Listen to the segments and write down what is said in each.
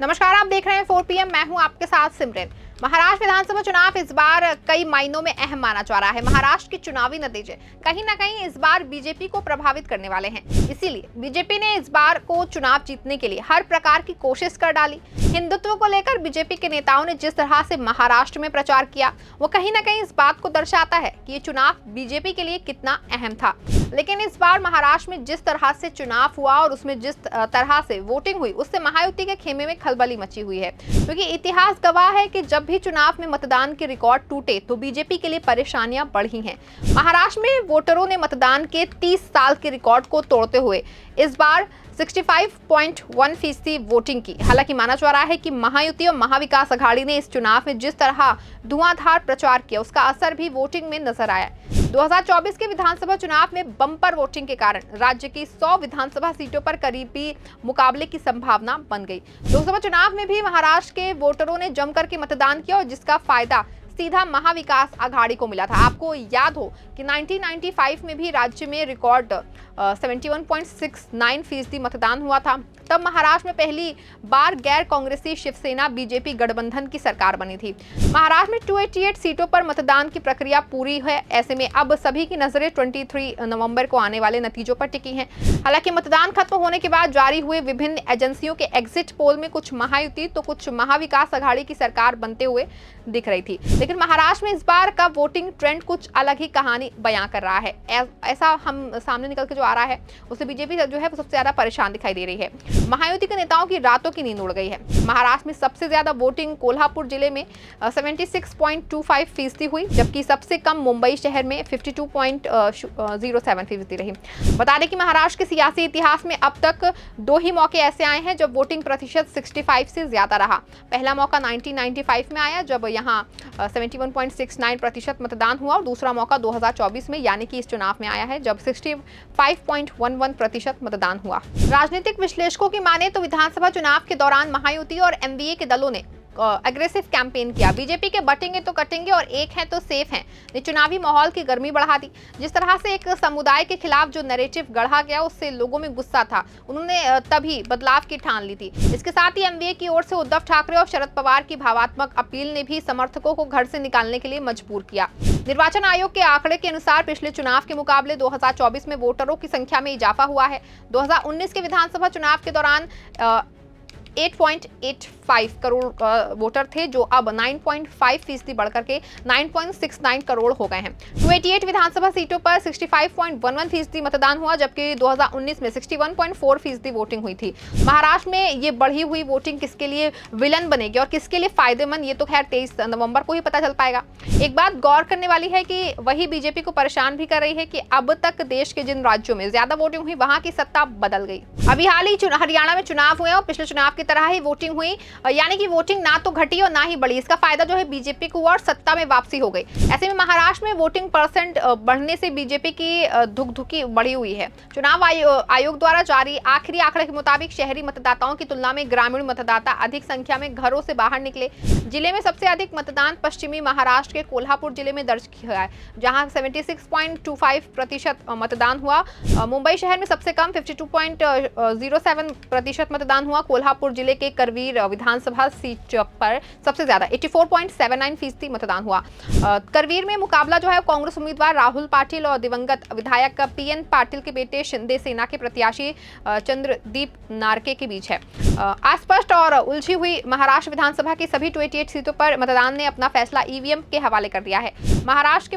नमस्कार, आप देख रहे हैं 4 PM। मैं हूं आपके साथ सिमरन। महाराष्ट्र विधानसभा चुनाव इस बार कई मायनों में अहम माना जा रहा है। महाराष्ट्र के चुनावी नतीजे कहीं ना कहीं इस बार बीजेपी को प्रभावित करने वाले हैं। इसीलिए बीजेपी ने इस बार को चुनाव जीतने के लिए हर प्रकार की कोशिश कर डाली। हिंदुत्व को लेकर बीजेपी के नेताओं ने जिस तरह से महाराष्ट्र में प्रचार किया, वो कहीं ना कहीं इस बात को दर्शाता है कि ये चुनाव बीजेपी के लिए कितना अहम था। लेकिन इस बार महाराष्ट्र में जिस तरह से चुनाव हुआ और उसमें जिस तरह से वोटिंग हुई, उससे महायुति के खेमे में खलबली मची हुई है। क्योंकि इतिहास गवाह है कि जब भी चुनाव में मतदान के रिकॉर्ड टूटे तो बीजेपी के लिए परेशानियां बढ़ी हैं। महाराष्ट्र में वोटरों ने मतदान के 30 साल के रिकॉर्ड को तोड़ते हुए इस बार 65.1% वोटिंग की। हालांकि माना जा रहा है कि महायुति और महाविकास अघाड़ी ने इस चुनाव में जिस तरह धुआंधार प्रचार किया, उसका असर भी वोटिंग में नजर आया। 2024 के विधानसभा चुनाव में बम्पर वोटिंग के कारण राज्य की 100 विधानसभा सीटों पर करीबी मुकाबले की संभावना बन गई। लोकसभा चुनाव में भी महाराष्ट्र के वोटरों ने जमकर के मतदान किया और जिसका फायदा सीधा महाविकास अघाड़ी को मिला था। आपको याद हो कि 1995 में भी राज्य में रिकॉर्ड 71.69% मतदान हुआ था। तब महाराष्ट्र में पहली बार गैर कांग्रेसी शिवसेना बीजेपी गठबंधन की सरकार बनी थी। महाराष्ट्र में 288 सीटों पर मतदान की प्रक्रिया पूरी है। ऐसे में अब सभी की नजरें 23 नवंबर को आने वाले नतीजों पर टिकी हैं। हालांकि मतदान खत्म होने के बाद जारी हुए विभिन्न एजेंसियों के एग्जिट पोल में कुछ महायुति तो कुछ महाविकास अघाड़ी की सरकार बनते हुए दिख रही थी। लेकिन महाराष्ट्र में इस बार का वोटिंग ट्रेंड कुछ अलग ही कहानी बयां कर रहा है। ऐसा हम सामने निकल के जो आ रहा है, उससे बीजेपी जो है वो सबसे ज्यादा परेशान दिखाई दे रही है। महायुति के नेताओं की रातों की नींद उड़ गई है। महाराष्ट्र में सबसे ज्यादा वोटिंग कोल्हापुर जिले में 76.25% हुई, जबकि सबसे कम मुंबई शहर में 52.07% रही। बता दें कि महाराष्ट्र के सियासी इतिहास में अब तक 2 ही मौके ऐसे आए हैं जब वोटिंग प्रतिशत 65 से ज्यादा रहा। पहला मौका 1995 में आया जब यहाँ 71.69% मतदान हुआ और दूसरा मौका 2024 में यानी कि इस चुनाव में आया है जब 65.11% मतदान हुआ। राजनीतिक विश्लेषकों की माने तो विधानसभा चुनाव के दौरान महायुति और एनडीए के दलों ने अग्रेसिव कैंपेन किया। बीजेपी के बटेंगे तो कटेंगे और एक है तो सेफ हैं ने चुनावी माहौल की गर्मी बढ़ा दी। जिस तरह से एक समुदाय के खिलाफ जो नैरेटिव गढ़ा गया, उससे लोगों में गुस्सा था। उन्होंने तभी बदलाव की ठान ली थी। इसके साथ ही एनडीए की ओर से उद्धव ठाकरे और शरद पवार की भावात्मक अपील ने भी समर्थकों को घर से निकालने के लिए मजबूर किया। निर्वाचन आयोग के आंकड़े के अनुसार पिछले चुनाव के मुकाबले 2024 में वोटरों की संख्या में इजाफा हुआ है। 2019 के विधानसभा चुनाव के दौरान 8.85 करोड़ वोटर थे, जो अब 9.5% बढ़कर के 9.69 करोड़ हो गए हैं। 288 विधानसभा सीटों पर 65.11% मतदान हुआ, जबकि 2019 में 61.4% वोटिंग हुई थी। महाराष्ट्र में ये बढ़ी हुई वोटिंग किसके लिए विलन बनेगी और किसके लिए फायदेमंद, ये तो खैर 23 नवंबर को ही पता चल पाएगा। एक बात गौर करने वाली है कि वही बीजेपी को परेशान भी कर रही है कि अब तक देश के जिन राज्यों में ज्यादा वोटिंग हुई, वहां की सत्ता बदल गई। अभी हाल ही हरियाणा में चुनाव हुए और पिछले चुनाव की तरह ही वोटिंग हुई, यानी कि वोटिंग ना तो घटी और ना ही बढ़ी। इसका फायदा जो है बीजेपी को हुआ और सत्ता में वापसी हो गई। ऐसे में महाराष्ट्र में वोटिंग परसेंट बढ़ने से बीजेपी की धुकधुकी बढ़ी हुई है। चुनाव आयोग द्वारा जारी आखिरी आंकड़े के मुताबिक शहरी मतदाताओं की तुलना में ग्रामीण मतदाता अधिक संख्या में घरों से बाहर निकले। जिले में सबसे अधिक मतदान पश्चिमी महाराष्ट्र के कोल्हापुर जिले में दर्ज किया है, जहां 76.25% मतदान हुआ। मुंबई शहर में सबसे कम 52.07% मतदान हुआ। कोल्हापुर जिले के करवीर विधानसभा सीट पर सबसे ज्यादा 84.79% मतदान हुआ। करवीर में मुकाबला जो है कांग्रेस उम्मीदवार राहुल पाटिल और दिवंगत विधायक पीएन पाटिल के बेटे शिंदे सेना के प्रत्याशी चंद्रदीप नारके के बीच है। अस्पष्ट और उलझी हुई महाराष्ट्र विधानसभा की सभी 288 सीटों पर मतदान ने अपना फैसला ईवीएम के हवाले कर दिया है। महाराष्ट्र के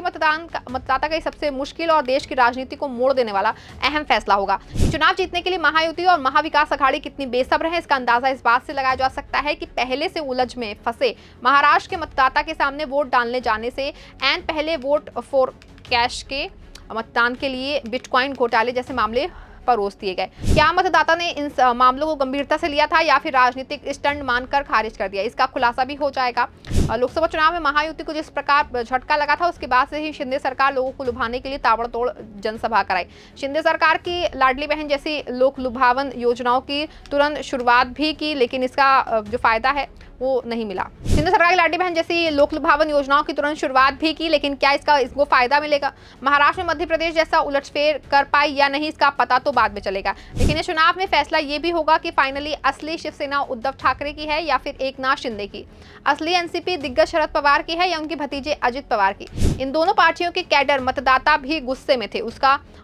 मतदाता का सबसे मुश्किल और देश की राजनीति को मोड़ देने वाला अहम फैसला होगा। चुनाव जीतने के लिए महायुति और महाविकास अघाड़ी कितनी बेसब्र है, इसका अंदाजा इस बात से लगाया जा सकता है कि पहले से उलझ में फंसे महाराष्ट्र के मतदाता के सामने वोट डालने जाने से एन पहले वोट फॉर कैश के मतदान के लिए बिटकॉइन घोटाले जैसे मामले परोस दिए गए। क्या मतदाता ने इन मामलों को गंभीरता से लिया था या फिर राजनीतिक स्टंट मानकर खारिज कर दिया, इसका खुलासा भी हो जाएगा। लोकसभा चुनाव में महायुति को जिस प्रकार झटका लगा था, उसके बाद से ही शिंदे सरकार लोगों को लुभाने के लिए ताबड़तोड़ जनसभा कराई। शिंदे सरकार की लाडली बहन जैसी लोक लुभावन योजनाओं की तुरंत शुरुआत भी की, लेकिन इसका जो फायदा है वो नहीं मिला। शिंदे सरकार की लाडली बहन जैसी लोक लुभावन योजनाओं की तुरंत शुरुआत भी की, लेकिन क्या इसको फायदा मिलेगा? महाराष्ट्र में मध्य प्रदेश जैसा उलटफेर कर पाई या नहीं, इसका पता तो बाद में चलेगा। लेकिन इस चुनाव में फैसला ये भी होगा कि फाइनली असली शिवसेना उद्धव ठाकरे की है या फिर एकनाथ शिंदे की, असली एनसीपी दिग्गज शरद पवार की है या उनके भतीजे अजित पवार की। इन दोनों पार्टियों के कैडर मतदाता भी गुस्से में थे।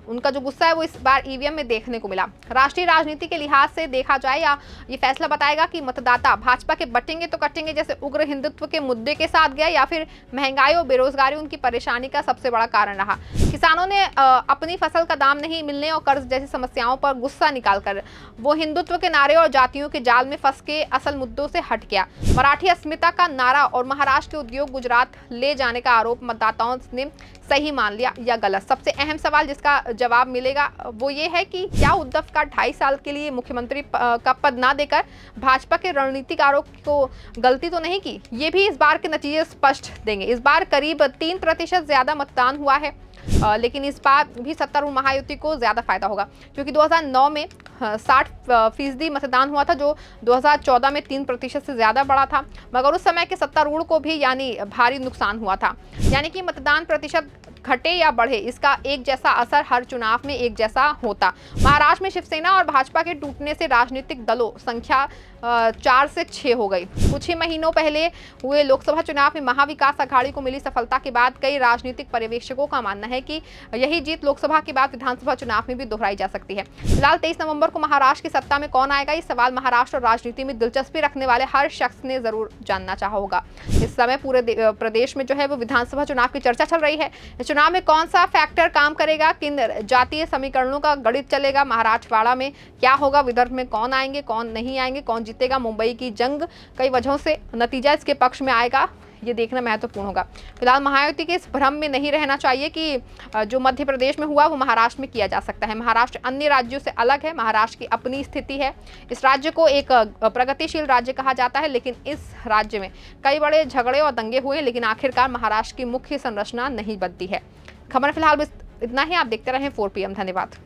उनका जो गुस्सा है वो इस बार ईवीएम में देखने को मिला। राष्ट्रीय राजनीति के लिहाज से देखा जाए या ये फैसला बताएगा कि मतदाता भाजपा के बटेंगे तो कटेंगे जैसे उग्र हिंदुत्व के मुद्दे के साथ गए, या फिर महंगाई और बेरोजगारी उनकी परेशानी का सबसे बड़ा कारण रहा। किसानों ने अपनी फसल का दाम नहीं मिलने और कर्ज जैसी समस्याओं पर गुस्सा निकालकर वो हिंदुत्व के नारे और जातियों के जाल में फंस के असल मुद्दों से हट गया। मराठी अस्मिता का नारा और महाराष्ट्र के उद्योग गुजरात ले जाने का आरोप मतदाताओं ने सही मान लिया या गलत? सबसे अहम सवाल जिसका जवाब मिलेगा वो ये है कि क्या उद्धव का 2.5 साल के लिए मुख्यमंत्री का पद ना देकर भाजपा के रणनीतिकारों को गलती तो नहीं की? ये भी इस बार के नतीजे स्पष्ट देंगे। इस बार करीब 3% ज्यादा मतदान हुआ है, लेकिन इस बार भी सत्तारूढ़ महायुति को ज्यादा फायदा होगा, क्योंकि 2009 में 60% मतदान हुआ था, जो 2014 में 3% से ज्यादा बढ़ा था, मगर उस समय के सत्तारूढ़ को भी यानी भारी नुकसान हुआ था। यानी कि मतदान प्रतिशत घटे या बढ़े, इसका एक जैसा असर हर चुनाव में एक जैसा होता। महाराष्ट्र में शिवसेना और भाजपा के टूटने से राजनीतिक दलों संख्या 4 से 6 हो गई। कुछ ही महीनों पहले हुए लोकसभा चुनाव में महाविकास अघाड़ी को मिली सफलता के बाद कई राजनीतिक पर्यवेक्षकों का मानना है कि यही जीत लोकसभा के बाद विधानसभा चुनाव में भी दोहराई जा सकती है। फिलहाल 23 नवंबर को महाराष्ट्र की सत्ता में कौन आएगा, ये सवाल महाराष्ट्र और राजनीति में दिलचस्पी रखने वाले हर शख्स ने जरूर जानना चाहा होगा। इस समय पूरे प्रदेश में जो है वो विधानसभा चुनाव की चर्चा चल रही है। इस चुनाव में कौन सा फैक्टर काम करेगा, किन जातीय समीकरणों का गणित चलेगा, महाराष्ट्रवाड़ा में क्या होगा, विदर्भ में कौन आएंगे कौन नहीं आएंगे, कौन जीतेगा, मुंबई की जंग कई वजहों से नतीजा इसके पक्ष में आएगा, ये देखना महत्वपूर्ण होगा। फिलहाल महायुति के इस भ्रम में नहीं रहना चाहिए कि जो मध्य प्रदेश में हुआ वो महाराष्ट्र में किया जा सकता है। महाराष्ट्र अन्य राज्यों से अलग है, महाराष्ट्र की अपनी स्थिति है। इस राज्य को एक प्रगतिशील राज्य कहा जाता है, लेकिन इस राज्य में कई बड़े झगड़े और दंगे हुए, लेकिन आखिरकार महाराष्ट्र की मुख्य संरचना नहीं बदली है। खबर फिलहाल इतना ही। आप देखते रहें 4 PM। धन्यवाद।